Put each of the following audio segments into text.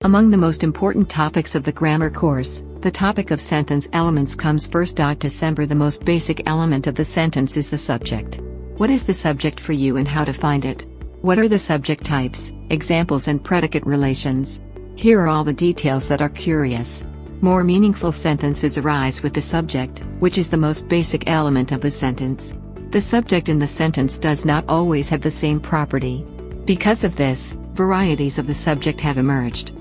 Among the most important topics of the grammar course, the topic of sentence elements comes first. December. The most basic element of the sentence is the subject. What is the subject for you and how to find it? What are the subject types, examples and predicate relations? Here are all the details that are curious. More meaningful sentences arise with the subject, which is the most basic element of the sentence. The subject in the sentence does not always have the same property. Because of this, varieties of the subject have emerged.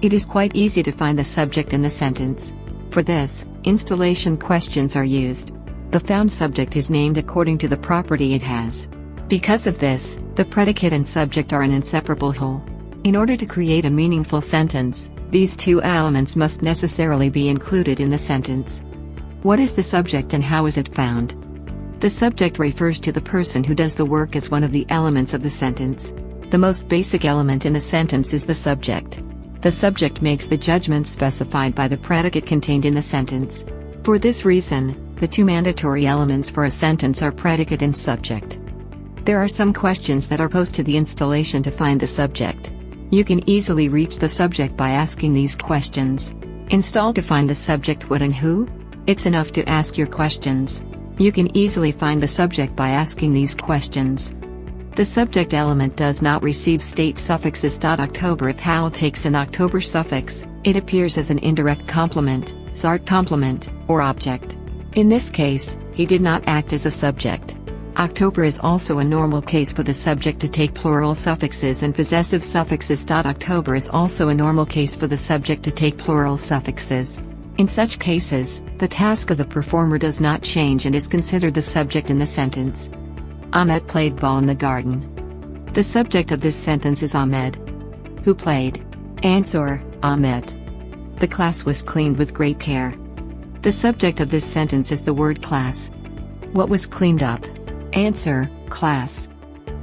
It is quite easy to find the subject in the sentence. For this, installation questions are used. The found subject is named according to the property it has. Because of this, the predicate and subject are an inseparable whole. In order to create a meaningful sentence, these two elements must necessarily be included in the sentence. What is the subject and how is it found? The subject refers to the person who does the work as one of the elements of the sentence. The most basic element in the sentence is the subject. The subject makes the judgment specified by the predicate contained in the sentence. For this reason, the two mandatory elements for a sentence are predicate and subject. There are some questions that are posed to the installation to find the subject. You can easily reach the subject by asking these questions. Install to find the subject what and who? It's enough to ask your questions. You can easily find the subject by asking these questions. The subject element does not receive state suffixes. October. If Hal takes an October suffix, it appears as an indirect complement, Zart complement, or object. In this case, he did not act as a subject. October is also a normal case for the subject to take plural suffixes and possessive suffixes. October is also a normal case for the subject to take plural suffixes. In such cases, the task of the performer does not change and is considered the subject in the sentence. Ahmed played ball in the garden. The subject of this sentence is Ahmed. Who played? Answer: Ahmed. The class was cleaned with great care. The subject of this sentence is the word class. What was cleaned up? Answer: class.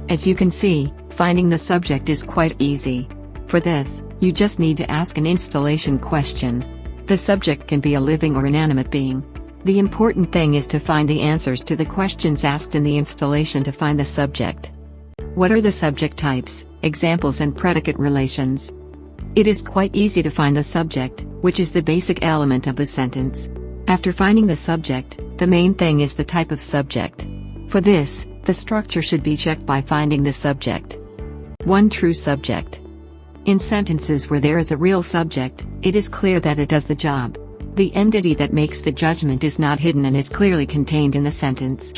As you can see, finding the subject is quite easy. For this, you just need to ask an installation question. The subject can be a living or inanimate being. The important thing is to find the answers to the questions asked in the installation to find the subject. What are the subject types, examples and predicate relations? It is quite easy to find the subject, which is the basic element of the sentence. After finding the subject, the main thing is the type of subject. For this, the structure should be checked by finding the subject. 1. True subject. In sentences where there is a real subject, it is clear that it does the job. The entity that makes the judgment is not hidden and is clearly contained in the sentence.